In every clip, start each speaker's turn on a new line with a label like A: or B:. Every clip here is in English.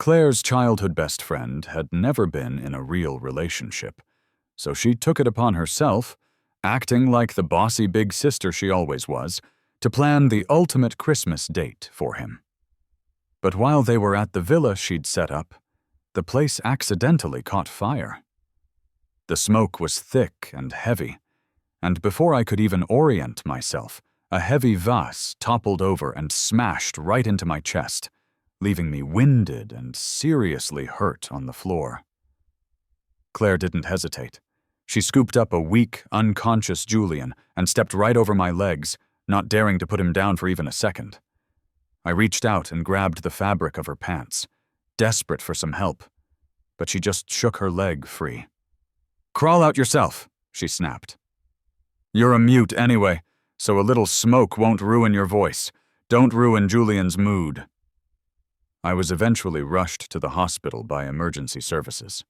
A: Claire's childhood best friend had never been in a real relationship, so she took it upon herself, acting like the bossy big sister she always was, to plan the ultimate Christmas date for him. But while they were at the villa she'd set up, the place accidentally caught fire. The smoke was thick and heavy, and before I could even orient myself, a heavy vase toppled over and smashed right into my chest, leaving me winded and seriously hurt on the floor. Claire didn't hesitate. She scooped up a weak, unconscious Julian and stepped right over my legs, not daring to put him down for even a second. I reached out and grabbed the fabric of her pants, desperate for some help, but she just shook her leg free. "Crawl out yourself," she snapped. "You're a mute anyway, so a little smoke won't ruin your voice. Don't ruin Julian's mood." I was eventually rushed to the hospital by emergency services.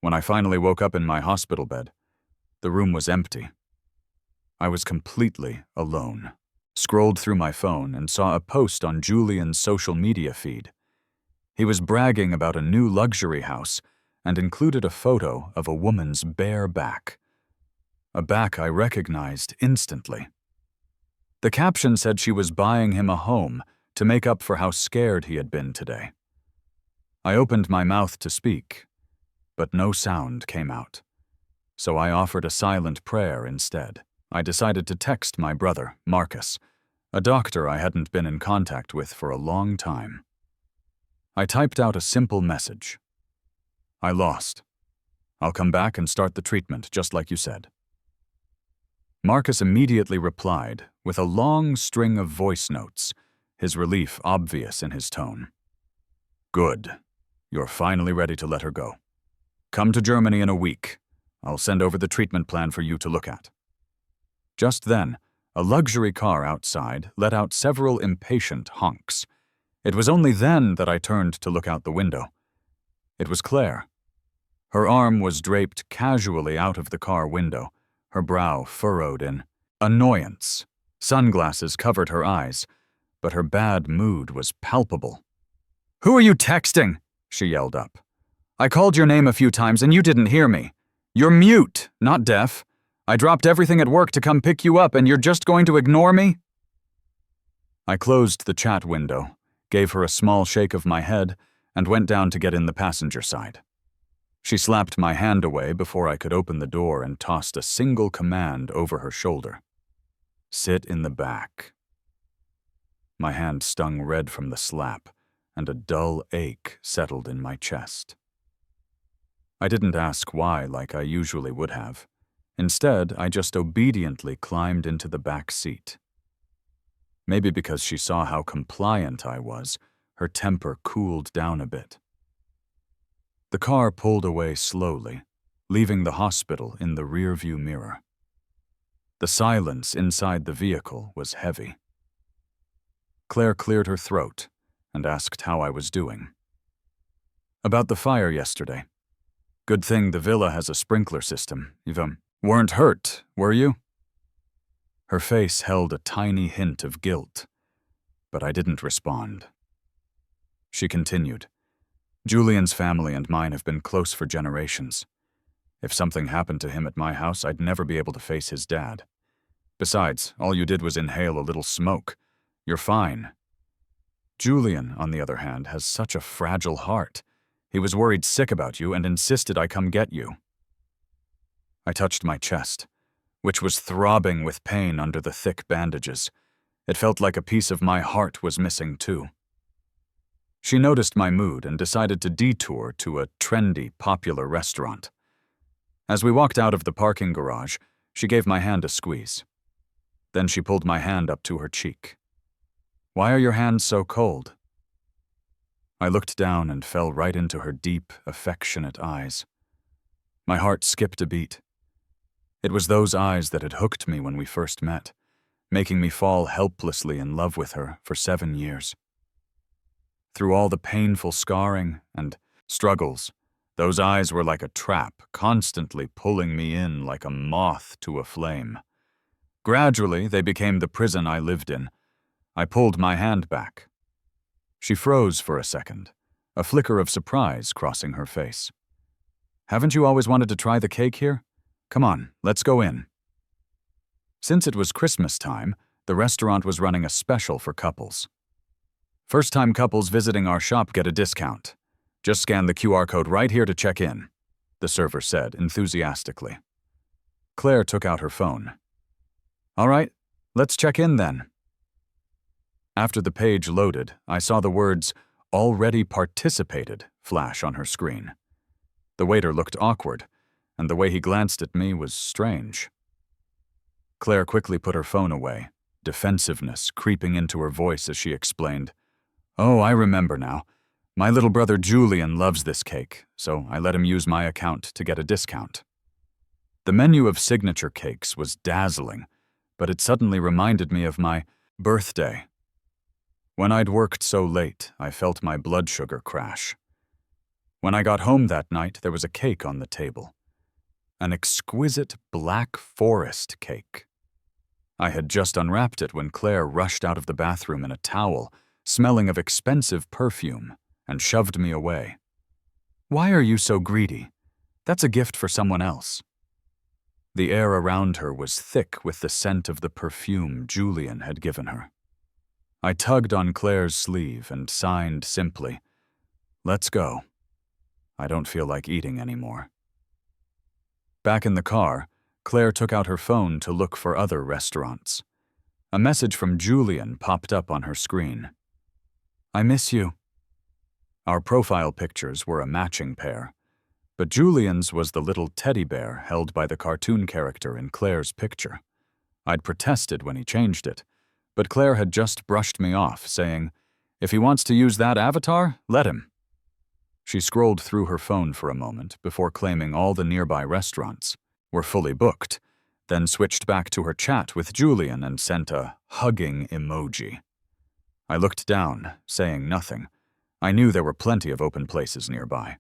A: When I finally woke up in my hospital bed, the room was empty. I was completely alone. Scrolled through my phone and saw a post on Julian's social media feed. He was bragging about a new luxury house and included a photo of a woman's bare back. A back I recognized instantly. The caption said she was buying him a home to make up for how scared he had been today. I opened my mouth to speak, but no sound came out, so I offered a silent prayer instead. I decided to text my brother, Marcus, a doctor I hadn't been in contact with for a long time. I typed out a simple message. "I lost. I'll come back and start the treatment, just like you said." Marcus immediately replied with a long string of voice notes, his relief obvious in his tone. "Good. You're finally ready to let her go. Come to Germany in a week. I'll send over the treatment plan for you to look at." Just then, a luxury car outside let out several impatient honks. It was only then that I turned to look out the window. It was Claire. Her arm was draped casually out of the car window, her brow furrowed in annoyance. Sunglasses covered her eyes, but her bad mood was palpable. "Who are you texting?" she yelled up. "I called your name a few times and you didn't hear me. You're mute, not deaf. I dropped everything at work to come pick you up and you're just going to ignore me?" I closed the chat window, gave her a small shake of my head, and went down to get in the passenger side. She slapped my hand away before I could open the door and tossed a single command over her shoulder. "Sit in the back." My hand stung red from the slap, and a dull ache settled in my chest. I didn't ask why like I usually would have. Instead, I just obediently climbed into the back seat. Maybe because she saw how compliant I was, her temper cooled down a bit. The car pulled away slowly, leaving the hospital in the rearview mirror. The silence inside the vehicle was heavy. Claire cleared her throat and asked how I was doing. "About the fire yesterday. Good thing the villa has a sprinkler system. You weren't hurt, were you?" Her face held a tiny hint of guilt, but I didn't respond. She continued, "Julian's family and mine have been close for generations. If something happened to him at my house, I'd never be able to face his dad. Besides, all you did was inhale a little smoke. You're fine. Julian, on the other hand, has such a fragile heart. He was worried sick about you and insisted I come get you." I touched my chest, which was throbbing with pain under the thick bandages. It felt like a piece of my heart was missing too. She noticed my mood and decided to detour to a trendy, popular restaurant. As we walked out of the parking garage, she gave my hand a squeeze. Then she pulled my hand up to her cheek. "Why are your hands so cold?" I looked down and fell right into her deep, affectionate eyes. My heart skipped a beat. It was those eyes that had hooked me when we first met, making me fall helplessly in love with her for 7 years. Through all the painful scarring and struggles, those eyes were like a trap, constantly pulling me in like a moth to a flame. Gradually, they became the prison I lived in. I pulled my hand back. She froze for a second, a flicker of surprise crossing her face. "Haven't you always wanted to try the cake here? Come on, let's go in." Since it was Christmas time, the restaurant was running a special for couples. First-time couples visiting our shop get a discount. Just scan the QR code right here to check in, the server said enthusiastically. Claire took out her phone. "All right, let's check in then." After the page loaded, I saw the words, "Already participated," flash on her screen. The waiter looked awkward, and the way he glanced at me was strange. Claire quickly put her phone away, defensiveness creeping into her voice as she explained, "Oh, I remember now. My little brother Julian loves this cake, so I let him use my account to get a discount." The menu of signature cakes was dazzling, but it suddenly reminded me of my birthday. When I'd worked so late, I felt my blood sugar crash. When I got home that night, there was a cake on the table. An exquisite Black Forest cake. I had just unwrapped it when Claire rushed out of the bathroom in a towel, smelling of expensive perfume, and shoved me away. "Why are you so greedy? That's a gift for someone else." The air around her was thick with the scent of the perfume Julian had given her. I tugged on Claire's sleeve and signed simply, "Let's go. I don't feel like eating anymore." Back in the car, Claire took out her phone to look for other restaurants. A message from Julian popped up on her screen. "I miss you." Our profile pictures were a matching pair, but Julian's was the little teddy bear held by the cartoon character in Claire's picture. I'd protested when he changed it, but Claire had just brushed me off, saying, "If he wants to use that avatar, let him." She scrolled through her phone for a moment before claiming all the nearby restaurants were fully booked, then switched back to her chat with Julian and sent a hugging emoji. I looked down, saying nothing. I knew there were plenty of open places nearby.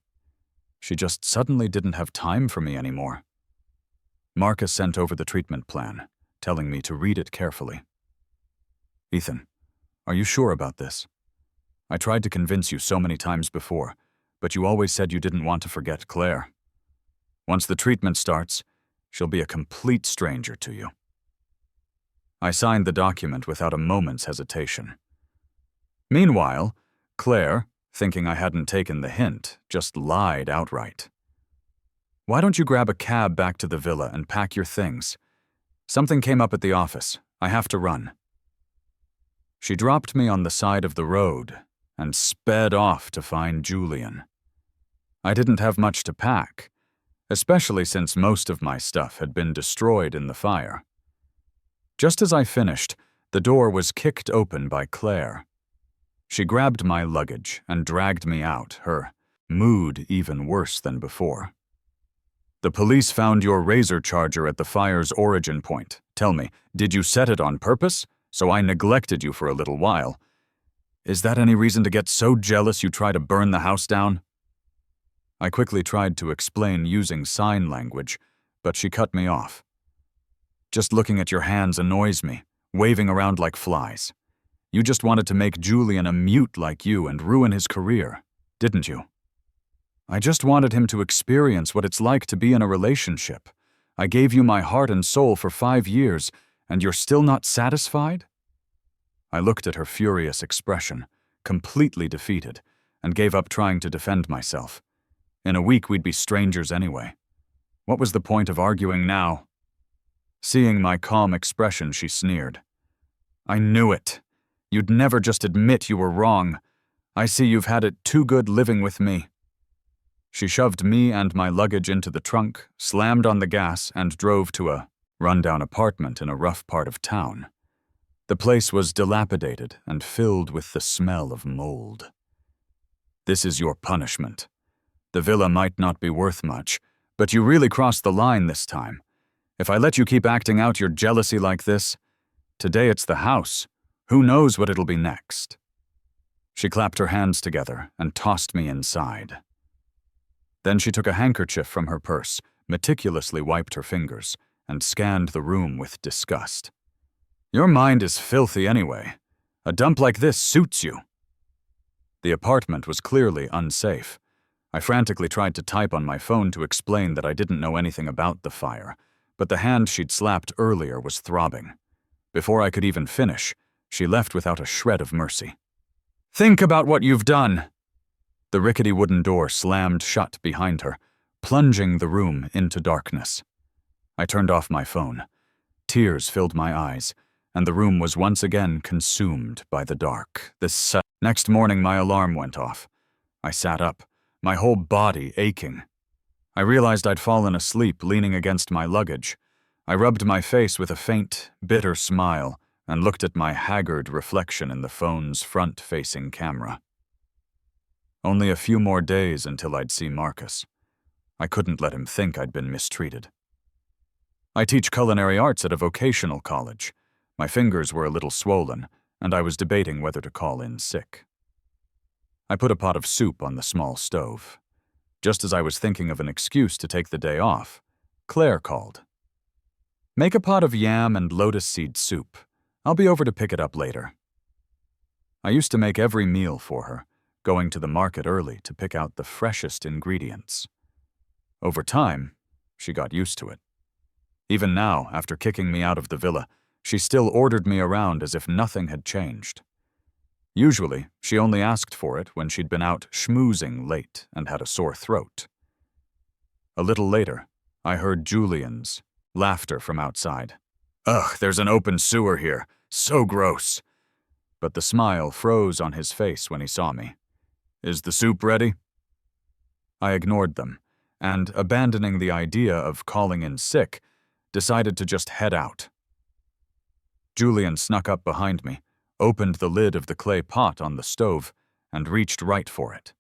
A: She just suddenly didn't have time for me anymore. Marcus sent over the treatment plan, telling me to read it carefully. "Ethan, are you sure about this? I tried to convince you so many times before, but you always said you didn't want to forget Claire. Once the treatment starts, she'll be a complete stranger to you." I signed the document without a moment's hesitation. Meanwhile, Claire, thinking I hadn't taken the hint, just lied outright. "Why don't you grab a cab back to the villa and pack your things? Something came up at the office. I have to run." She dropped me on the side of the road and sped off to find Julian. I didn't have much to pack, especially since most of my stuff had been destroyed in the fire. Just as I finished, the door was kicked open by Claire. She grabbed my luggage and dragged me out, her mood even worse than before. "The police found your razor charger at the fire's origin point. Tell me, did you set it on purpose? So I neglected you for a little while. Is that any reason to get so jealous you try to burn the house down?" I quickly tried to explain using sign language, but she cut me off. "Just looking at your hands annoys me, waving around like flies. You just wanted to make Julian a mute like you and ruin his career, didn't you?" "I just wanted him to experience what it's like to be in a relationship. I gave you my heart and soul for 5 years, and you're still not satisfied?" I looked at her furious expression, completely defeated, and gave up trying to defend myself. In a week we'd be strangers anyway. What was the point of arguing now? Seeing my calm expression, she sneered. "I knew it. You'd never just admit you were wrong. I see you've had it too good living with me." She shoved me and my luggage into the trunk, slammed on the gas, and drove to a rundown apartment in a rough part of town. The place was dilapidated and filled with the smell of mold. "This is your punishment. The villa might not be worth much, but you really crossed the line this time. If I let you keep acting out your jealousy like this, today it's the house. Who knows what it'll be next?" She clapped her hands together and tossed me inside. Then she took a handkerchief from her purse, meticulously wiped her fingers, and scanned the room with disgust. "Your mind is filthy anyway. A dump like this suits you." The apartment was clearly unsafe. I frantically tried to type on my phone to explain that I didn't know anything about the fire, but the hand she'd slapped earlier was throbbing. Before I could even finish, she left without a shred of mercy. "Think about what you've done!" The rickety wooden door slammed shut behind her, plunging the room into darkness. I turned off my phone. Tears filled my eyes, and the room was once again consumed by the dark. Next morning, my alarm went off. I sat up, my whole body aching. I realized I'd fallen asleep leaning against my luggage. I rubbed my face with a faint, bitter smile and looked at my haggard reflection in the phone's front-facing camera. Only a few more days until I'd see Marcus. I couldn't let him think I'd been mistreated. I teach culinary arts at a vocational college. My fingers were a little swollen, and I was debating whether to call in sick. I put a pot of soup on the small stove. Just as I was thinking of an excuse to take the day off, Claire called. "Make a pot of yam and lotus seed soup. I'll be over to pick it up later." I used to make every meal for her, going to the market early to pick out the freshest ingredients. Over time, she got used to it. Even now, after kicking me out of the villa, she still ordered me around as if nothing had changed. Usually, she only asked for it when she'd been out schmoozing late and had a sore throat. A little later, I heard Julian's laughter from outside. "Ugh, there's an open sewer here. So gross." But the smile froze on his face when he saw me. "Is the soup ready?" I ignored them, and, abandoning the idea of calling in sick, decided to just head out. Julian snuck up behind me, opened the lid of the clay pot on the stove, and reached right for it.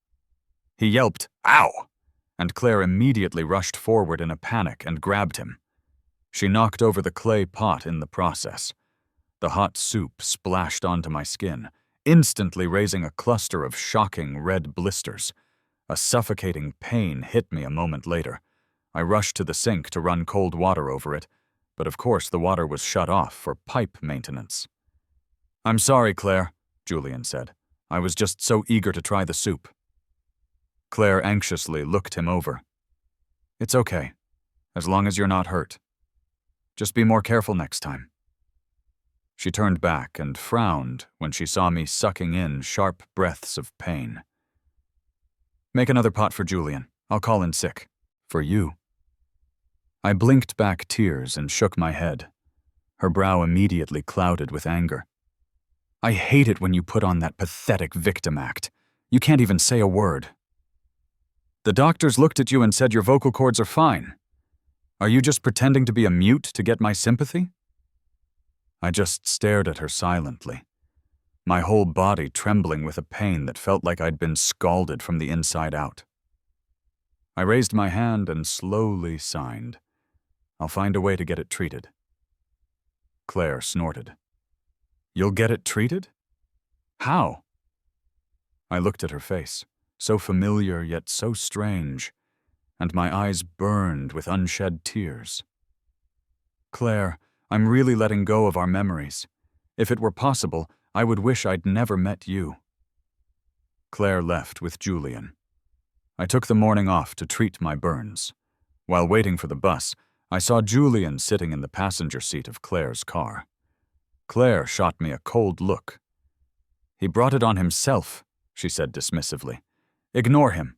A: He yelped, "Ow!" and Claire immediately rushed forward in a panic and grabbed him. She knocked over the clay pot in the process. The hot soup splashed onto my skin, instantly raising a cluster of shocking red blisters. A suffocating pain hit me a moment later. I rushed to the sink to run cold water over it, but of course the water was shut off for pipe maintenance. "I'm sorry, Claire," Julian said. "I was just so eager to try the soup." Claire anxiously looked him over. "It's okay, as long as you're not hurt. Just be more careful next time." She turned back and frowned when she saw me sucking in sharp breaths of pain. "Make another pot for Julian. I'll call in sick. For you." I blinked back tears and shook my head. Her brow immediately clouded with anger. "I hate it when you put on that pathetic victim act. You can't even say a word. The doctors looked at you and said your vocal cords are fine. Are you just pretending to be a mute to get my sympathy?" I just stared at her silently, my whole body trembling with a pain that felt like I'd been scalded from the inside out. I raised my hand and slowly signed. "I'll find a way to get it treated." Claire snorted. "You'll get it treated? How?" I looked at her face, so familiar yet so strange, and my eyes burned with unshed tears. "Claire, I'm really letting go of our memories. If it were possible, I would wish I'd never met you." Claire left with Julian. I took the morning off to treat my burns. While waiting for the bus, I saw Julian sitting in the passenger seat of Claire's car. Claire shot me a cold look. "He brought it on himself," she said dismissively. "Ignore him."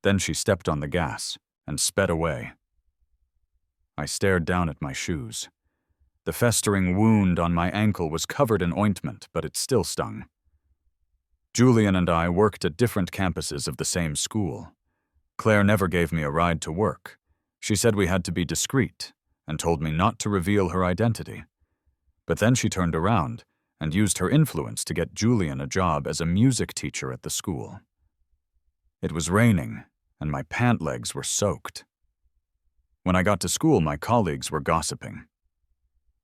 A: Then she stepped on the gas and sped away. I stared down at my shoes. The festering wound on my ankle was covered in ointment, but it still stung. Julian and I worked at different campuses of the same school. Claire never gave me a ride to work. She said we had to be discreet and told me not to reveal her identity. But then she turned around and used her influence to get Julian a job as a music teacher at the school. It was raining, and my pant legs were soaked. When I got to school, my colleagues were gossiping.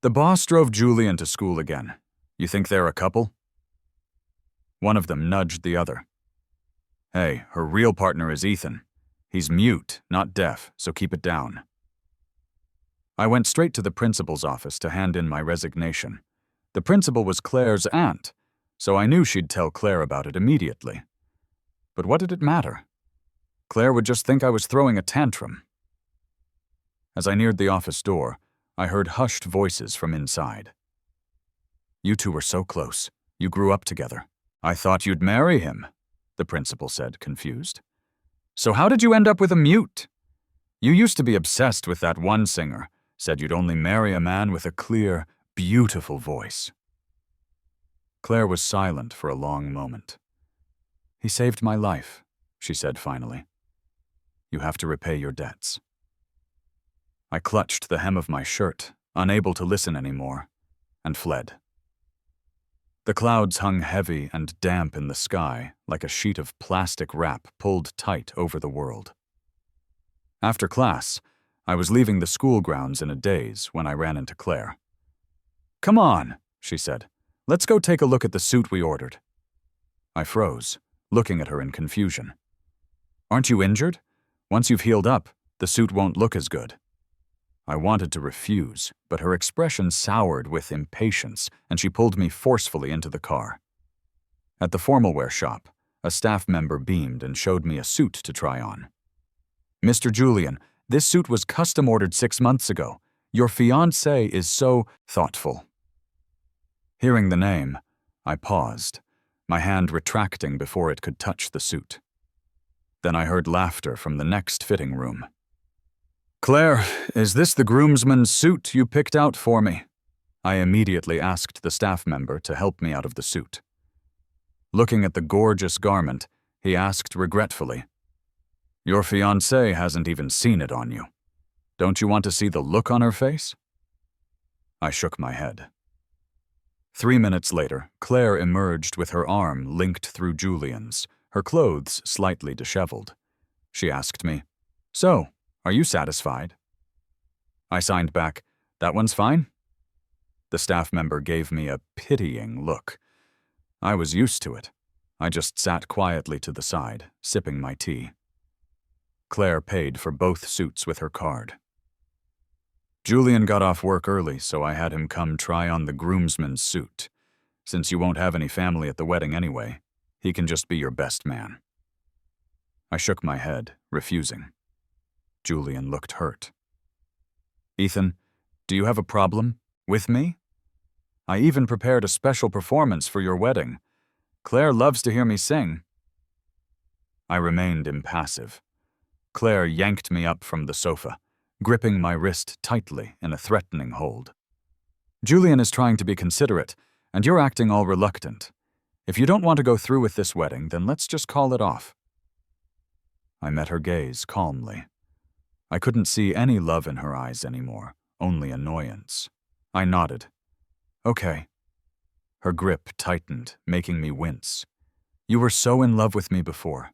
A: "The boss drove Julian to school again. You think they're a couple?" One of them nudged the other. "Hey, her real partner is Ethan. He's mute, not deaf, so keep it down." I went straight to the principal's office to hand in my resignation. The principal was Claire's aunt, so I knew she'd tell Claire about it immediately. But what did it matter? Claire would just think I was throwing a tantrum. As I neared the office door, I heard hushed voices from inside. "You two were so close. You grew up together. I thought you'd marry him," the principal said, confused. "So how did you end up with a mute? You used to be obsessed with that one singer, said you'd only marry a man with a clear, beautiful voice." Claire was silent for a long moment. "He saved my life," she said finally. "You have to repay your debts." I clutched the hem of my shirt, unable to listen anymore, and fled. The clouds hung heavy and damp in the sky, like a sheet of plastic wrap pulled tight over the world. After class, I was leaving the school grounds in a daze when I ran into Claire. "Come on," she said. "Let's go take a look at the suit we ordered." I froze, looking at her in confusion. "Aren't you injured? Once you've healed up, the suit won't look as good." I wanted to refuse, but her expression soured with impatience, and she pulled me forcefully into the car. At the formal wear shop, a staff member beamed and showed me a suit to try on. "Mr. Julian, this suit was custom ordered 6 months ago. Your fiancé is so thoughtful." Hearing the name, I paused, my hand retracting before it could touch the suit. Then I heard laughter from the next fitting room. "Claire, is this the groomsman's suit you picked out for me?" I immediately asked the staff member to help me out of the suit. Looking at the gorgeous garment, he asked regretfully, "Your fiancée hasn't even seen it on you. Don't you want to see the look on her face?" I shook my head. 3 minutes later, Claire emerged with her arm linked through Julian's, her clothes slightly disheveled. She asked me, "So, are you satisfied?" I signed back, "That one's fine." The staff member gave me a pitying look. I was used to it. I just sat quietly to the side, sipping my tea. Claire paid for both suits with her card. "Julian got off work early, so I had him come try on the groomsman's suit. Since you won't have any family at the wedding anyway, he can just be your best man." I shook my head, refusing. Julian looked hurt. "Ethan, do you have a problem? With me? I even prepared a special performance for your wedding. Claire loves to hear me sing." I remained impassive. Claire yanked me up from the sofa, gripping my wrist tightly in a threatening hold. "Julian is trying to be considerate, and you're acting all reluctant. If you don't want to go through with this wedding, then let's just call it off." I met her gaze calmly. I couldn't see any love in her eyes anymore, only annoyance. I nodded. "Okay." Her grip tightened, making me wince. "You were so in love with me before.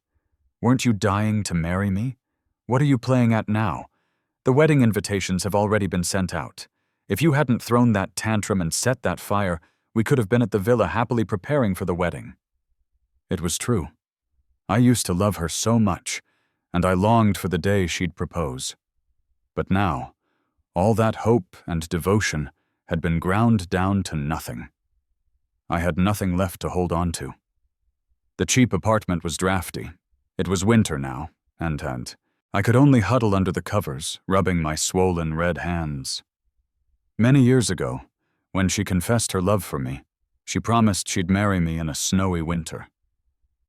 A: Weren't you dying to marry me? What are you playing at now? The wedding invitations have already been sent out. If you hadn't thrown that tantrum and set that fire, we could have been at the villa happily preparing for the wedding." It was true. I used to love her so much, and I longed for the day she'd propose. But now, all that hope and devotion had been ground down to nothing. I had nothing left to hold on to. The cheap apartment was drafty. It was winter now, and I could only huddle under the covers, rubbing my swollen red hands. Many years ago, when she confessed her love for me, she promised she'd marry me in a snowy winter.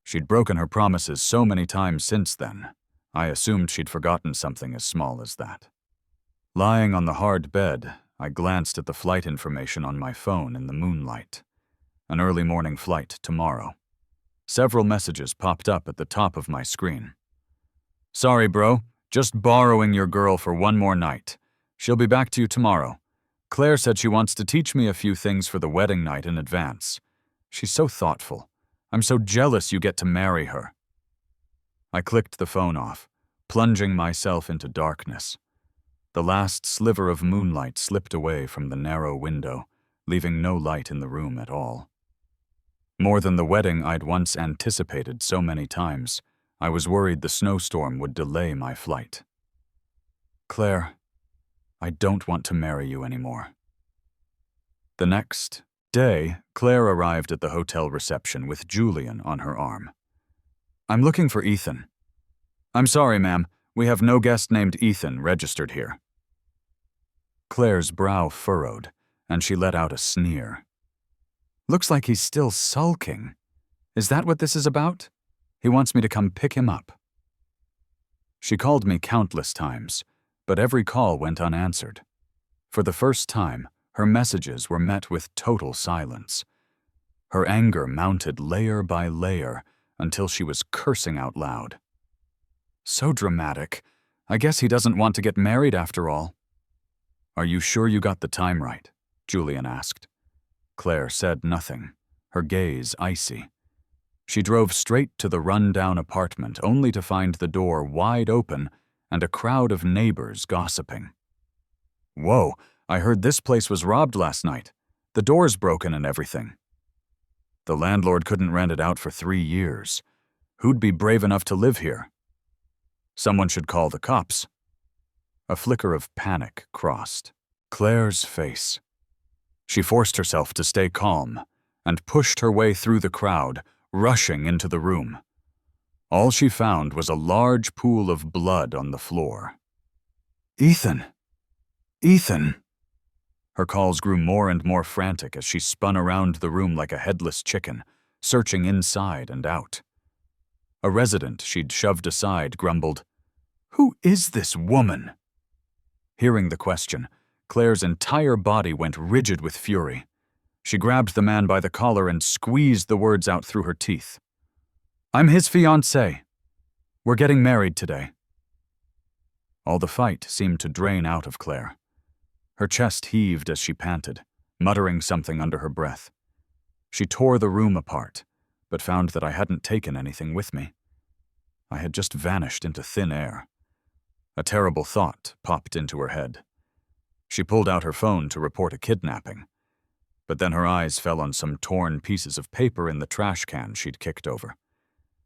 A: She'd broken her promises so many times since then, I assumed she'd forgotten something as small as that. Lying on the hard bed, I glanced at the flight information on my phone in the moonlight. An early morning flight tomorrow. Several messages popped up at the top of my screen. "Sorry, bro. Just borrowing your girl for one more night. She'll be back to you tomorrow. Claire said she wants to teach me a few things for the wedding night in advance. She's so thoughtful. I'm so jealous you get to marry her." I clicked the phone off, plunging myself into darkness. The last sliver of moonlight slipped away from the narrow window, leaving no light in the room at all. More than the wedding I'd once anticipated so many times, I was worried the snowstorm would delay my flight. "Claire, I don't want to marry you anymore." The next day, Claire arrived at the hotel reception with Julian on her arm. "I'm looking for Ethan." "I'm sorry, ma'am. We have no guest named Ethan registered here." Claire's brow furrowed, and she let out a sneer. "Looks like he's still sulking. Is that what this is about? He wants me to come pick him up." She called me countless times, but every call went unanswered. For the first time, her messages were met with total silence. Her anger mounted layer by layer until she was cursing out loud. "So dramatic. I guess he doesn't want to get married after all." "Are you sure you got the time right?" Julian asked. Claire said nothing, her gaze icy. She drove straight to the run-down apartment only to find the door wide open and a crowd of neighbors gossiping. "Whoa, I heard this place was robbed last night. The door's broken and everything." "The landlord couldn't rent it out for 3 years. Who'd be brave enough to live here?" "Someone should call the cops." A flicker of panic crossed Claire's face. She forced herself to stay calm and pushed her way through the crowd, rushing into the room. All she found was a large pool of blood on the floor. "Ethan! Ethan!" Her calls grew more and more frantic as she spun around the room like a headless chicken, searching inside and out. A resident she'd shoved aside grumbled, "Who is this woman?" Hearing the question, Claire's entire body went rigid with fury. She grabbed the man by the collar and squeezed the words out through her teeth. "I'm his fiancée. We're getting married today." All the fight seemed to drain out of Claire. Her chest heaved as she panted, muttering something under her breath. She tore the room apart, but found that I hadn't taken anything with me. I had just vanished into thin air. A terrible thought popped into her head. She pulled out her phone to report a kidnapping, but then her eyes fell on some torn pieces of paper in the trash can she'd kicked over.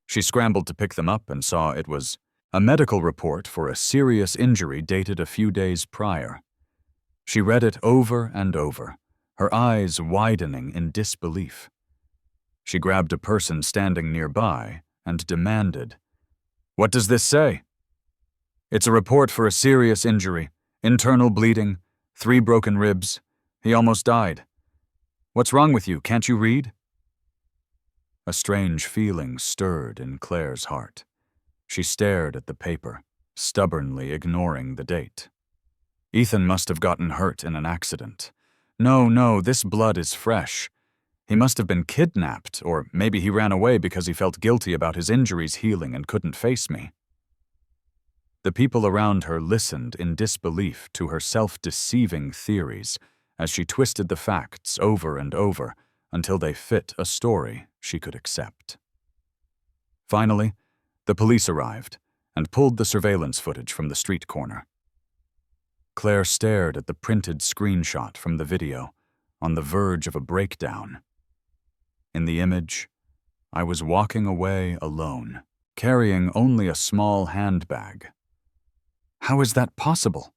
A: She scrambled to pick them up and saw it was a medical report for a serious injury dated a few days prior. She read it over and over, her eyes widening in disbelief. She grabbed a person standing nearby and demanded, "What does this say?" "It's a report for a serious injury, internal bleeding, 3 broken ribs. He almost died. What's wrong with you? Can't you read?" A strange feeling stirred in Claire's heart. She stared at the paper, stubbornly ignoring the date. Ethan must have gotten hurt in an accident. No, this blood is fresh. He must have been kidnapped, or maybe he ran away because he felt guilty about his injuries healing and couldn't face me. The people around her listened in disbelief to her self-deceiving theories as she twisted the facts over and over until they fit a story she could accept. Finally, the police arrived and pulled the surveillance footage from the street corner. Claire stared at the printed screenshot from the video, on the verge of a breakdown. In the image, I was walking away alone, carrying only a small handbag. How is that possible?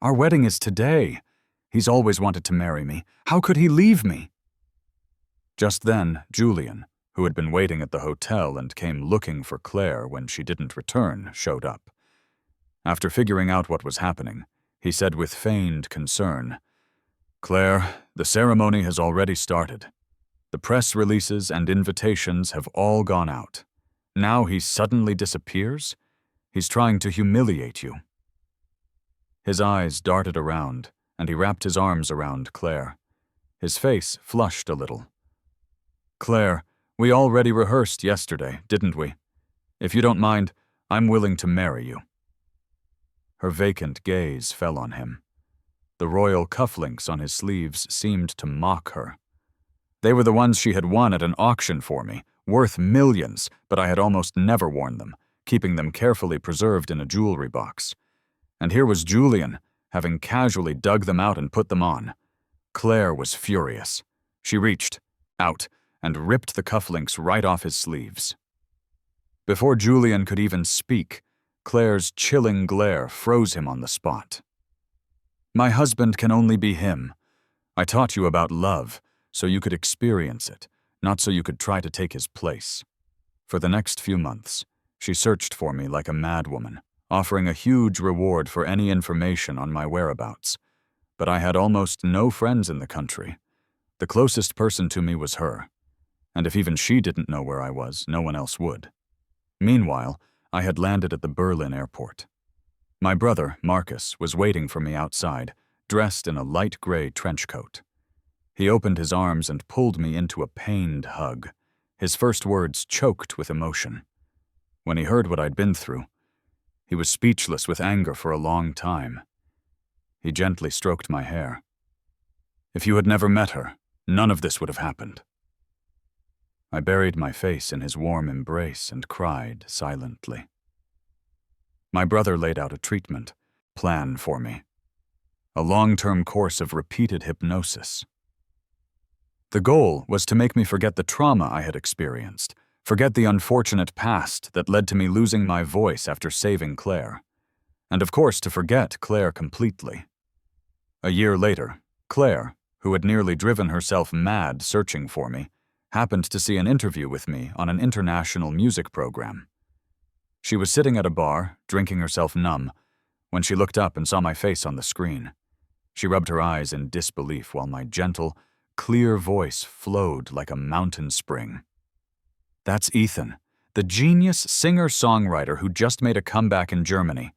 A: Our wedding is today. He's always wanted to marry me. How could he leave me? Just then, Julian, who had been waiting at the hotel and came looking for Claire when she didn't return, showed up. After figuring out what was happening, he said with feigned concern, "Claire, the ceremony has already started. The press releases and invitations have all gone out. Now he suddenly disappears? He's trying to humiliate you." His eyes darted around, and he wrapped his arms around Claire. His face flushed a little. "Claire, we already rehearsed yesterday, didn't we? If you don't mind, I'm willing to marry you." Her vacant gaze fell on him. The royal cufflinks on his sleeves seemed to mock her. They were the ones she had won at an auction for me, worth millions, but I had almost never worn them, keeping them carefully preserved in a jewelry box. And here was Julian, having casually dug them out and put them on. Claire was furious. She reached out and ripped the cufflinks right off his sleeves. Before Julian could even speak, Claire's chilling glare froze him on the spot. "My husband can only be him. I taught you about love. so you could experience it, not so you could try to take his place. For the next few months, she searched for me like a madwoman, offering a huge reward for any information on my whereabouts. But I had almost no friends in the country. The closest person to me was her, and if even she didn't know where I was, no one else would. Meanwhile, I had landed at the Berlin airport. My brother, Marcus, was waiting for me outside, dressed in a light gray trench coat. He opened his arms and pulled me into a pained hug, his first words choked with emotion. When he heard what I'd been through, he was speechless with anger for a long time. He gently stroked my hair. If you had never met her, none of this would have happened. I buried my face in his warm embrace and cried silently. My brother laid out a treatment plan for me, a long-term course of repeated hypnosis. The goal was to make me forget the trauma I had experienced, forget the unfortunate past that led to me losing my voice after saving Claire, and of course to forget Claire completely. A year later, Claire, who had nearly driven herself mad searching for me, happened to see an interview with me on an international music program. She was sitting at a bar, drinking herself numb, when she looked up and saw my face on the screen. She rubbed her eyes in disbelief while my gentle, clear voice flowed like a mountain spring. That's Ethan, the genius singer-songwriter who just made a comeback in Germany.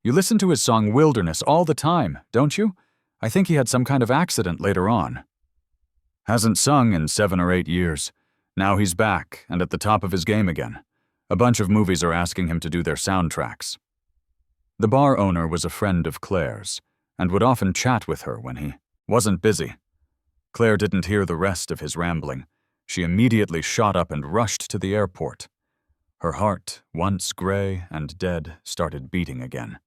A: You listen to his song Wilderness all the time, don't you? I think he had some kind of accident later on. Hasn't sung in 7 or 8 years. Now he's back and at the top of his game again. A bunch of movies are asking him to do their soundtracks. The bar owner was a friend of Claire's and would often chat with her when he wasn't busy. Claire didn't hear the rest of his rambling. She immediately shot up and rushed to the airport. Her heart, once gray and dead, started beating again.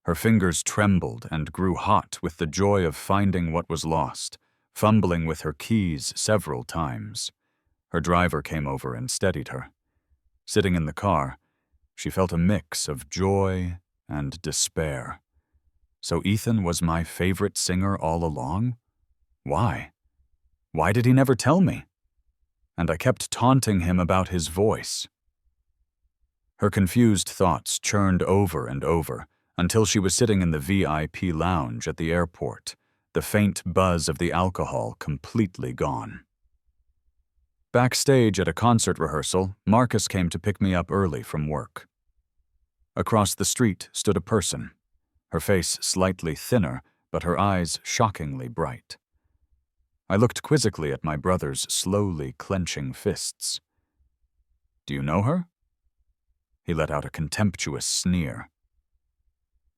A: Her fingers trembled and grew hot with the joy of finding what was lost, fumbling with her keys several times. Her driver came over and steadied her. Sitting in the car, she felt a mix of joy and despair. So Ethan was my favorite singer all along? Why? Why did he never tell me? And I kept taunting him about his voice. Her confused thoughts churned over and over until she was sitting in the VIP lounge at the airport, the faint buzz of the alcohol completely gone. Backstage at a concert rehearsal, Marcus came to pick me up early from work. Across the street stood a person, her face slightly thinner, but her eyes shockingly bright. I looked quizzically at my brother's slowly clenching fists. Do you know her? He let out a contemptuous sneer.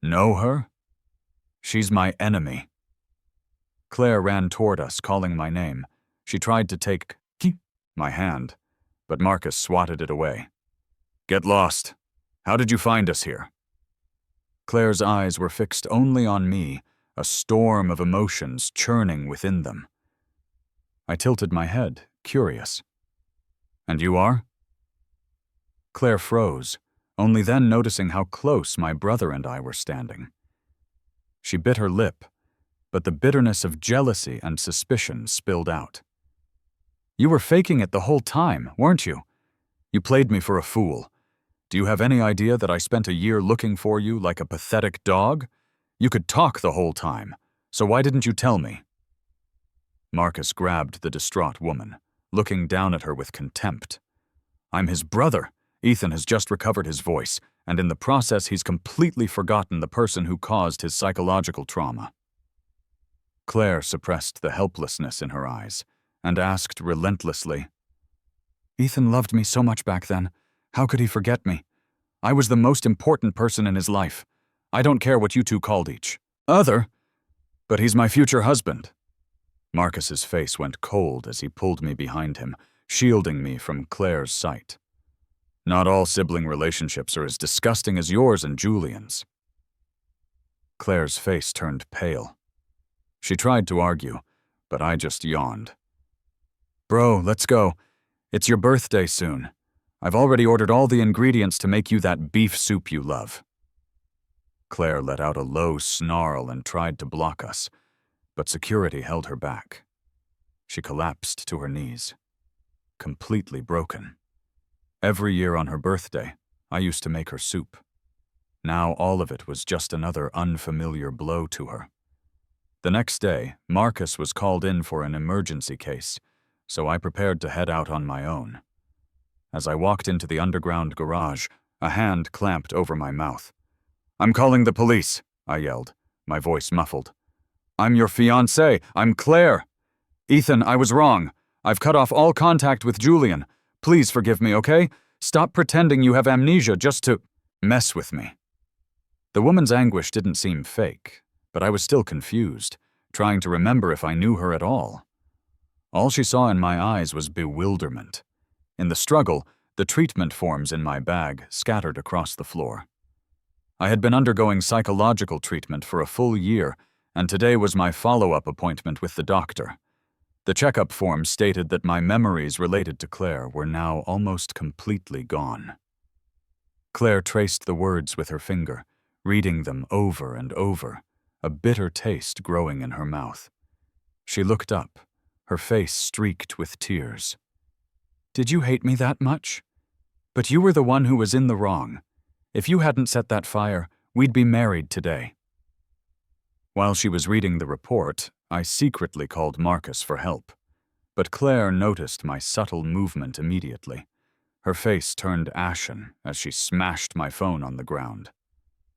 A: Know her? She's my enemy. Claire ran toward us, calling my name. She tried to take my hand, but Marcus swatted it away. Get lost. How did you find us here? Claire's eyes were fixed only on me, a storm of emotions churning within them. I tilted my head, curious. And you are? Claire froze, only then noticing how close my brother and I were standing. She bit her lip, but the bitterness of jealousy and suspicion spilled out. You were faking it the whole time, weren't you? You played me for a fool. Do you have any idea that I spent a year looking for you like a pathetic dog? You could talk the whole time, so why didn't you tell me? Marcus grabbed the distraught woman, looking down at her with contempt. I'm his brother. Ethan has just recovered his voice, and in the process he's completely forgotten the person who caused his psychological trauma. Claire suppressed the helplessness in her eyes and asked relentlessly, Ethan loved me so much back then. How could he forget me? I was the most important person in his life. I don't care what you two called each other, but he's my future husband. Marcus's face went cold as he pulled me behind him, shielding me from Claire's sight. Not all sibling relationships are as disgusting as yours and Julian's. Claire's face turned pale. She tried to argue, but I just yawned. Bro, let's go. It's your birthday soon. I've already ordered all the ingredients to make you that beef soup you love. Claire let out a low snarl and tried to block us, but security held her back. She collapsed to her knees, completely broken. Every year on her birthday, I used to make her soup. Now all of it was just another unfamiliar blow to her. The next day, Marcus was called in for an emergency case, so I prepared to head out on my own. As I walked into the underground garage, a hand clamped over my mouth. "I'm calling the police," I yelled, my voice muffled. "I'm your fiancée. I'm Claire. Ethan, I was wrong. I've cut off all contact with Julian. Please forgive me, okay? Stop pretending you have amnesia just to mess with me." The woman's anguish didn't seem fake, but I was still confused, trying to remember if I knew her at all. All she saw in my eyes was bewilderment. In the struggle, the treatment forms in my bag scattered across the floor. I had been undergoing psychological treatment for a full year, and today was my follow-up appointment with the doctor. The checkup form stated that my memories related to Claire were now almost completely gone. Claire traced the words with her finger, reading them over and over, a bitter taste growing in her mouth. She looked up, her face streaked with tears. "Did you hate me that much? But you were the one who was in the wrong. If you hadn't set that fire, we'd be married today." While she was reading the report, I secretly called Marcus for help. But Claire noticed my subtle movement immediately. Her face turned ashen as she smashed my phone on the ground.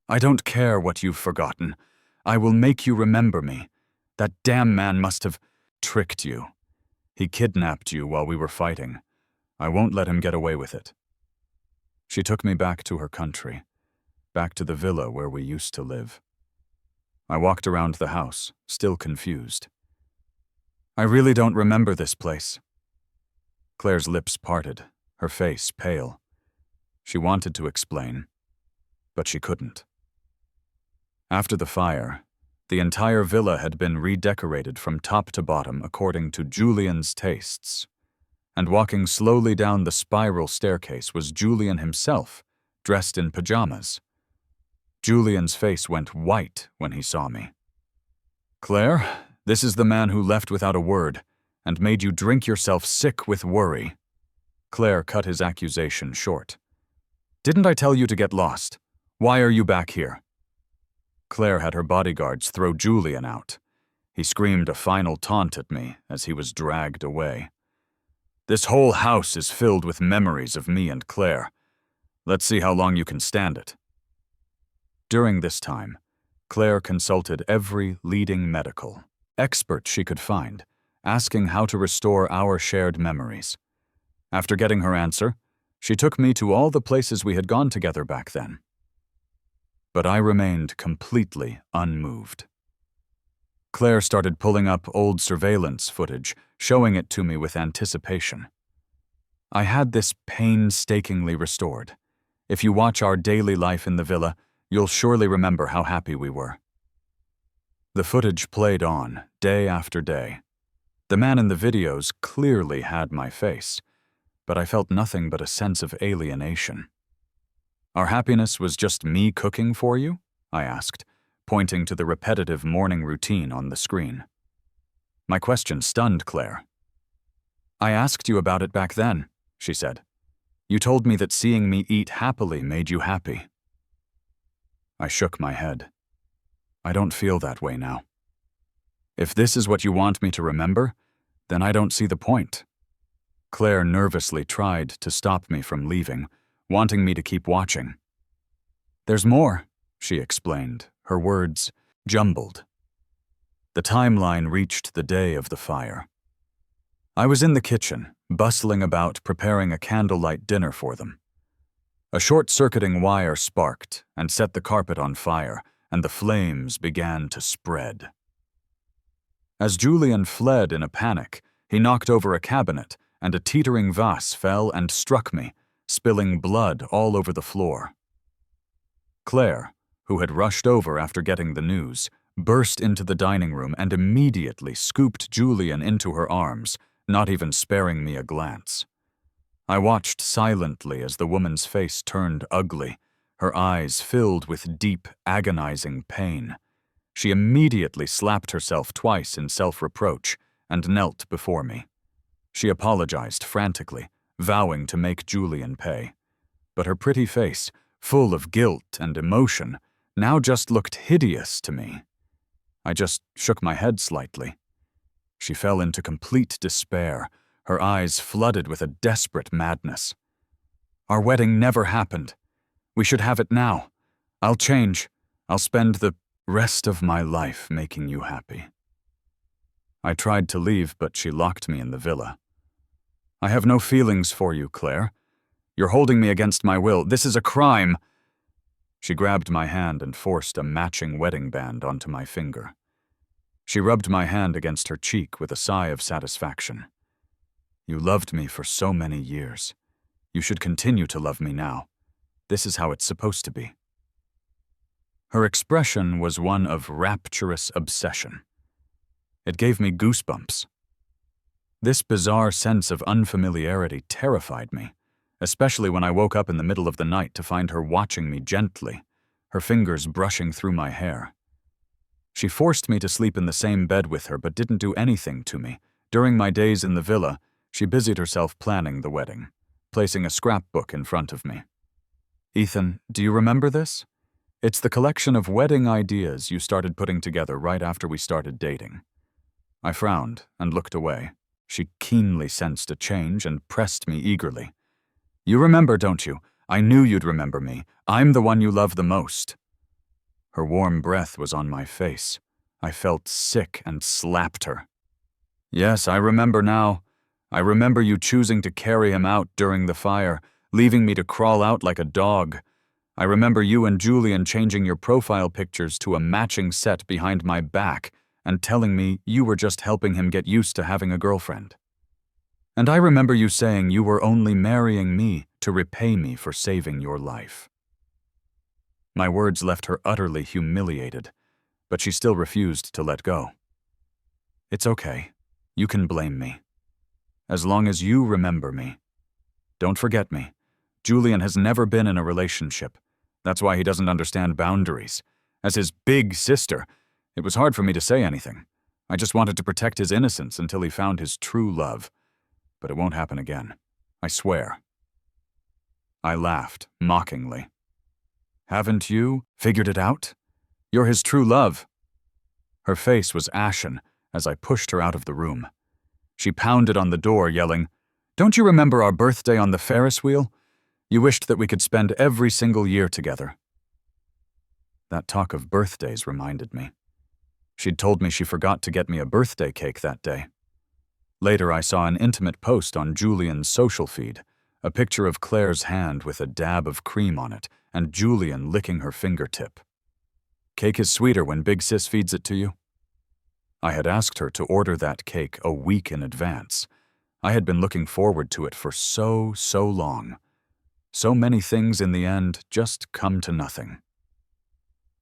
A: "I don't care what you've forgotten. I will make you remember me. That damn man must have tricked you. He kidnapped you while we were fighting. I won't let him get away with it." She took me back to her country, back to the villa where we used to live. I walked around the house, still confused. "I really don't remember this place." Claire's lips parted, her face pale. She wanted to explain, but she couldn't. After the fire, the entire villa had been redecorated from top to bottom according to Julian's tastes. And walking slowly down the spiral staircase was Julian himself, dressed in pajamas. Julian's face went white when he saw me. "Claire, this is the man who left without a word and made you drink yourself sick with worry." Claire cut his accusation short. "Didn't I tell you to get lost? Why are you back here?" Claire had her bodyguards throw Julian out. He screamed a final taunt at me as he was dragged away. "This whole house is filled with memories of me and Claire. Let's see how long you can stand it." During this time, Claire consulted every leading medical expert she could find, asking how to restore our shared memories. After getting her answer, she took me to all the places we had gone together back then. But I remained completely unmoved. Claire started pulling up old surveillance footage, showing it to me with anticipation. I had this painstakingly restored. If you watch our daily life in the villa, you'll surely remember how happy we were. The footage played on, day after day. The man in the videos clearly had my face, but I felt nothing but a sense of alienation. "Our happiness was just me cooking for you?" I asked, pointing to the repetitive morning routine on the screen. My question stunned Claire. "I asked you about it back then," she said. "You told me that seeing me eat happily made you happy." I shook my head. "I don't feel that way now. If this is what you want me to remember, then I don't see the point." Claire nervously tried to stop me from leaving, wanting me to keep watching. "There's more," she explained, her words jumbled. The timeline reached the day of the fire. I was in the kitchen, bustling about preparing a candlelight dinner for them. A short-circuiting wire sparked and set the carpet on fire, and the flames began to spread. As Julian fled in a panic, he knocked over a cabinet, and a teetering vase fell and struck me, spilling blood all over the floor. Claire, who had rushed over after getting the news, burst into the dining room and immediately scooped Julian into her arms, not even sparing me a glance. I watched silently as the woman's face turned ugly, her eyes filled with deep, agonizing pain. She immediately slapped herself twice in self-reproach, and knelt before me. She apologized frantically, vowing to make Julian pay. But her pretty face, full of guilt and emotion, now just looked hideous to me. I just shook my head slightly. She fell into complete despair, her eyes flooded with a desperate madness. Our wedding never happened. We should have it now. I'll change. I'll spend the rest of my life making you happy. I tried to leave, but she locked me in the villa. I have no feelings for you, Claire. You're holding me against my will. This is a crime. She grabbed my hand and forced a matching wedding band onto my finger. She rubbed my hand against her cheek with a sigh of satisfaction. You loved me for so many years. You should continue to love me now. This is how it's supposed to be. Her expression was one of rapturous obsession. It gave me goosebumps. This bizarre sense of unfamiliarity terrified me, especially when I woke up in the middle of the night to find her watching me gently, her fingers brushing through my hair. She forced me to sleep in the same bed with her but didn't do anything to me. During my days in the villa, she busied herself planning the wedding, placing a scrapbook in front of me. Ethan, do you remember this? It's the collection of wedding ideas you started putting together right after we started dating. I frowned and looked away. She keenly sensed a change and pressed me eagerly. You remember, don't you? I knew you'd remember me. I'm the one you love the most. Her warm breath was on my face. I felt sick and slapped her. Yes, I remember now. I remember you choosing to carry him out during the fire, leaving me to crawl out like a dog. I remember you and Julian changing your profile pictures to a matching set behind my back and telling me you were just helping him get used to having a girlfriend. And I remember you saying you were only marrying me to repay me for saving your life. My words left her utterly humiliated, but she still refused to let go. It's okay. You can blame me. As long as you remember me. Don't forget me. Julian has never been in a relationship. That's why he doesn't understand boundaries. As his big sister, it was hard for me to say anything. I just wanted to protect his innocence until he found his true love. But it won't happen again. I swear. I laughed, mockingly. Haven't you figured it out? You're his true love. Her face was ashen as I pushed her out of the room. She pounded on the door, yelling, Don't you remember our birthday on the Ferris wheel? You wished that we could spend every single year together. That talk of birthdays reminded me. She'd told me she forgot to get me a birthday cake that day. Later, I saw an intimate post on Julian's social feed, a picture of Claire's hand with a dab of cream on it, and Julian licking her fingertip. Cake is sweeter when Big Sis feeds it to you. I had asked her to order that cake a week in advance. I had been looking forward to it for so long. So many things in the end just come to nothing.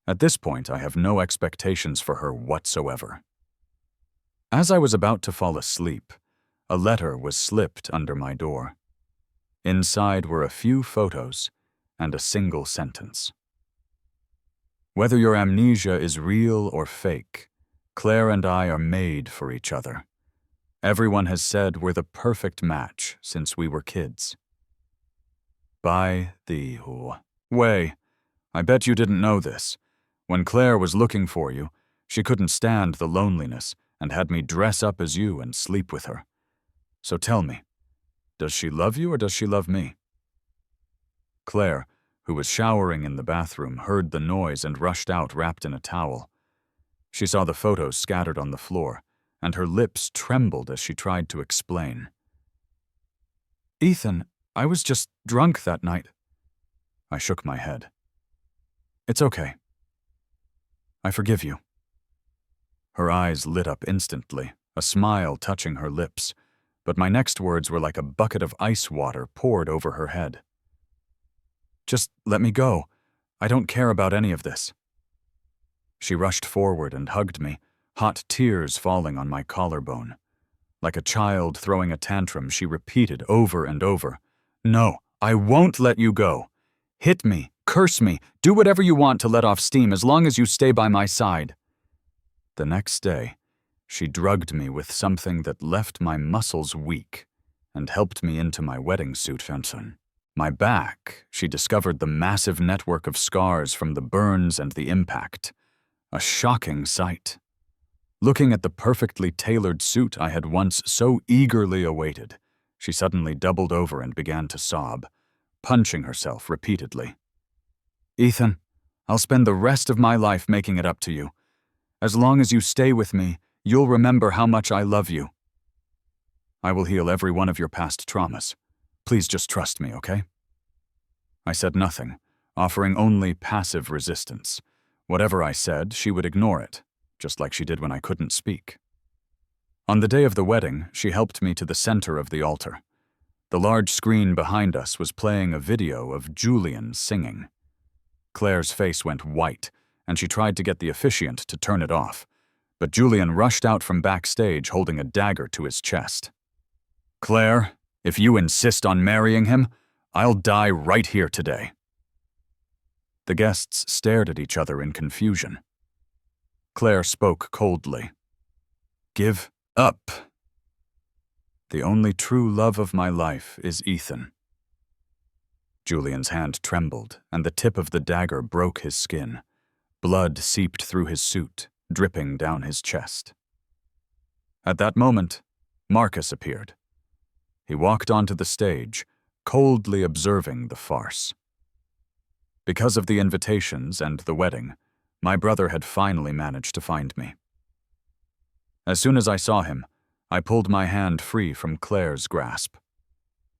A: At this point, I have no expectations for her whatsoever. As I was about to fall asleep, a letter was slipped under my door. Inside were a few photos and a single sentence. Whether your amnesia is real or fake, Claire and I are made for each other. Everyone has said we're the perfect match since we were kids. By the way, I bet you didn't know this. When Claire was looking for you, she couldn't stand the loneliness and had me dress up as you and sleep with her. So tell me, does she love you or does she love me? Claire, who was showering in the bathroom, heard the noise and rushed out wrapped in a towel. She saw the photos scattered on the floor, and her lips trembled as she tried to explain. Ethan, I was just drunk that night. I shook my head. It's okay. I forgive you. Her eyes lit up instantly, a smile touching her lips, but my next words were like a bucket of ice water poured over her head. Just let me go. I don't care about any of this. She rushed forward and hugged me, hot tears falling on my collarbone. Like a child throwing a tantrum, she repeated over and over, No, I won't let you go. Hit me, curse me, do whatever you want to let off steam as long as you stay by my side. The next day, she drugged me with something that left my muscles weak and helped me into my wedding suit. My back, she discovered the massive network of scars from the burns and the impact. A shocking sight. Looking at the perfectly tailored suit I had once so eagerly awaited, she suddenly doubled over and began to sob, punching herself repeatedly. "Ethan, I'll spend the rest of my life making it up to you. As long as you stay with me, you'll remember how much I love you. I will heal every one of your past traumas. Please just trust me, okay?" I said nothing, offering only passive resistance. Whatever I said, she would ignore it, just like she did when I couldn't speak. On the day of the wedding, she helped me to the center of the altar. The large screen behind us was playing a video of Julian singing. Claire's face went white, and she tried to get the officiant to turn it off, but Julian rushed out from backstage holding a dagger to his chest. "Claire, if you insist on marrying him, I'll die right here today." The guests stared at each other in confusion. Claire spoke coldly. "Give up. The only true love of my life is Ethan." Julian's hand trembled, and the tip of the dagger broke his skin. Blood seeped through his suit, dripping down his chest. At that moment, Marcus appeared. He walked onto the stage, coldly observing the farce. Because of the invitations and the wedding, my brother had finally managed to find me. As soon as I saw him, I pulled my hand free from Claire's grasp.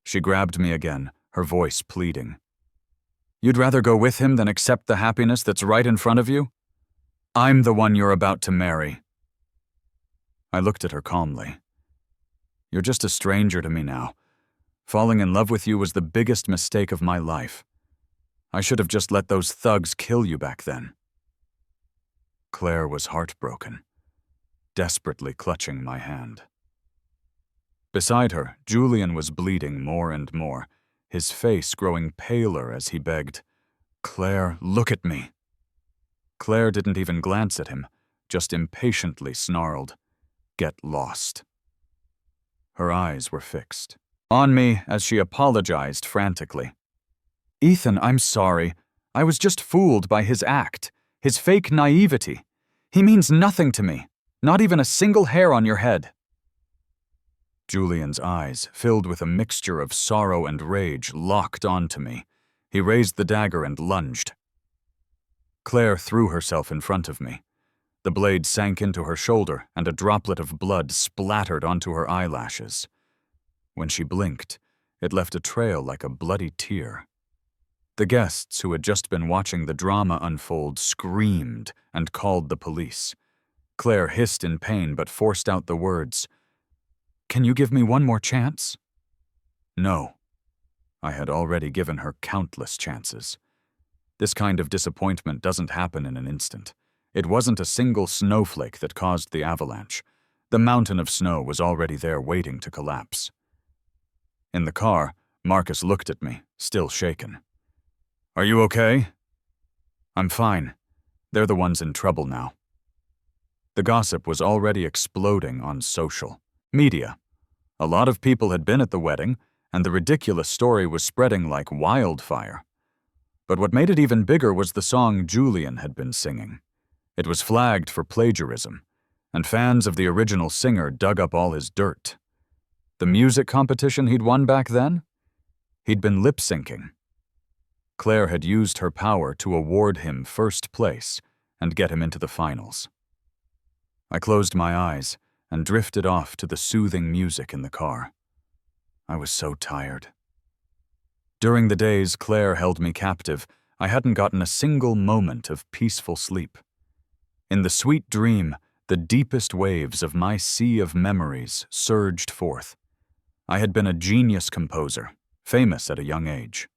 A: She grabbed me again, her voice pleading. "You'd rather go with him than accept the happiness that's right in front of you? I'm the one you're about to marry." I looked at her calmly. "You're just a stranger to me now. Falling in love with you was the biggest mistake of my life. I should have just let those thugs kill you back then." Claire was heartbroken, desperately clutching my hand. Beside her, Julian was bleeding more and more, his face growing paler as he begged, "Claire, look at me." Claire didn't even glance at him, just impatiently snarled, "Get lost." Her eyes were fixed on me as she apologized frantically. "Ethan, I'm sorry. I was just fooled by his act, his fake naivety. He means nothing to me, not even a single hair on your head." Julian's eyes, filled with a mixture of sorrow and rage, locked onto me. He raised the dagger and lunged. Claire threw herself in front of me. The blade sank into her shoulder, and a droplet of blood splattered onto her eyelashes. When she blinked, it left a trail like a bloody tear. The guests who had just been watching the drama unfold screamed and called the police. Claire hissed in pain but forced out the words, "Can you give me one more chance?" No. I had already given her countless chances. This kind of disappointment doesn't happen in an instant. It wasn't a single snowflake that caused the avalanche. The mountain of snow was already there waiting to collapse. In the car, Marcus looked at me, still shaken. "Are you okay?" "I'm fine. They're the ones in trouble now." The gossip was already exploding on social media. A lot of people had been at the wedding, and the ridiculous story was spreading like wildfire. But what made it even bigger was the song Julian had been singing. It was flagged for plagiarism, and fans of the original singer dug up all his dirt. The music competition he'd won back then? He'd been lip-syncing. Claire had used her power to award him first place and get him into the finals. I closed my eyes and drifted off to the soothing music in the car. I was so tired. During the days Claire held me captive, I hadn't gotten a single moment of peaceful sleep. In the sweet dream, the deepest waves of my sea of memories surged forth. I had been a genius composer, famous at a young age.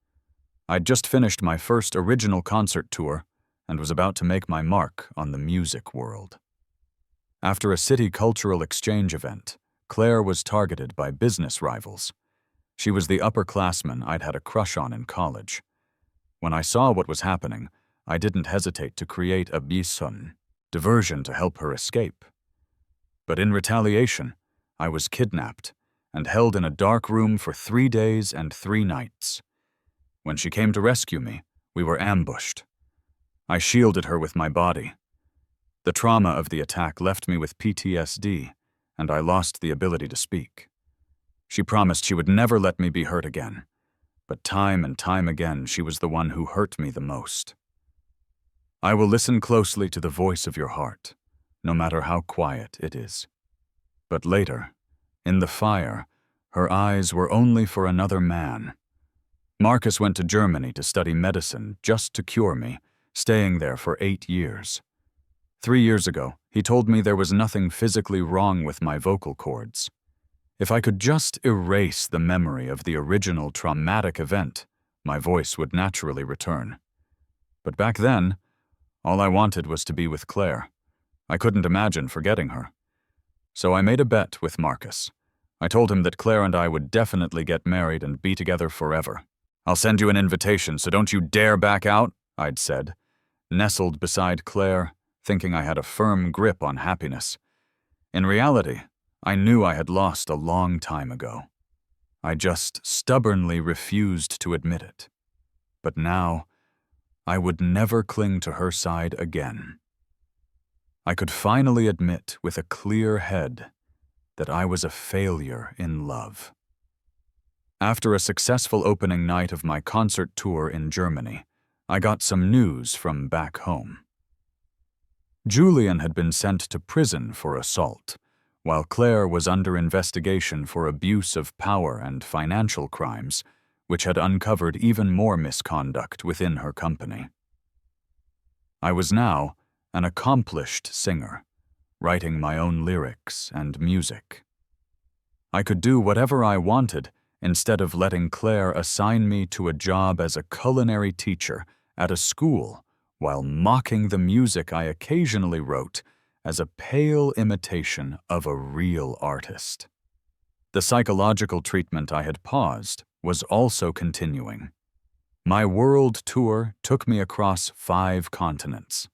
A: I'd just finished my first original concert tour and was about to make my mark on the music world. After a city cultural exchange event, Claire was targeted by business rivals. She was the upperclassman I'd had a crush on in college. When I saw what was happening, I didn't hesitate to create a bison diversion to help her escape. But in retaliation, I was kidnapped and held in a dark room for 3 days and 3 nights. When she came to rescue me, we were ambushed. I shielded her with my body. The trauma of the attack left me with PTSD, and I lost the ability to speak. She promised she would never let me be hurt again, but time and time again she was the one who hurt me the most. I will listen closely to the voice of your heart, no matter how quiet it is. But later, in the fire, her eyes were only for another man. Marcus went to Germany to study medicine just to cure me, staying there for 8 years. 3 years ago, he told me there was nothing physically wrong with my vocal cords. If I could just erase the memory of the original traumatic event, my voice would naturally return. But back then, all I wanted was to be with Claire. I couldn't imagine forgetting her. So I made a bet with Marcus. I told him that Claire and I would definitely get married and be together forever. "I'll send you an invitation, so don't you dare back out," I'd said, nestled beside Claire, thinking I had a firm grip on happiness. In reality, I knew I had lost a long time ago. I just stubbornly refused to admit it. But now, I would never cling to her side again. I could finally admit with a clear head that I was a failure in love. After a successful opening night of my concert tour in Germany, I got some news from back home. Julian had been sent to prison for assault, while Claire was under investigation for abuse of power and financial crimes, which had uncovered even more misconduct within her company. I was now an accomplished singer, writing my own lyrics and music. I could do whatever I wanted instead of letting Claire assign me to a job as a culinary teacher at a school while mocking the music I occasionally wrote as a pale imitation of a real artist. The psychological treatment I had paused was also continuing. My world tour took me across 5 continents.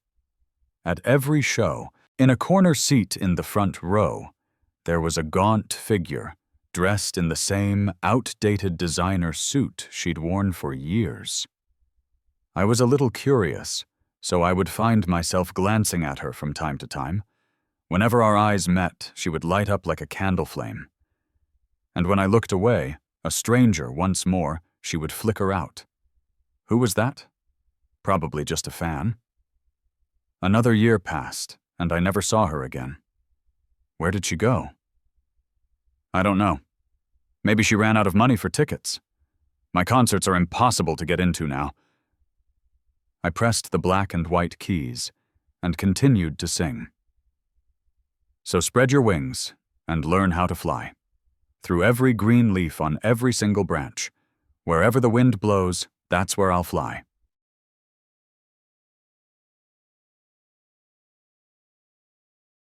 A: At every show, in a corner seat in the front row, there was a gaunt figure dressed in the same outdated designer suit she'd worn for years. I was a little curious, so I would find myself glancing at her from time to time. Whenever our eyes met, she would light up like a candle flame. And when I looked away, a stranger once more, she would flicker out. Who was that? Probably just a fan. Another year passed, and I never saw her again. Where did she go? I don't know. Maybe she ran out of money for tickets. My concerts are impossible to get into now. I pressed the black and white keys and continued to sing. So spread your wings and learn how to fly. Through every green leaf on every single branch. Wherever the wind blows, that's where I'll fly.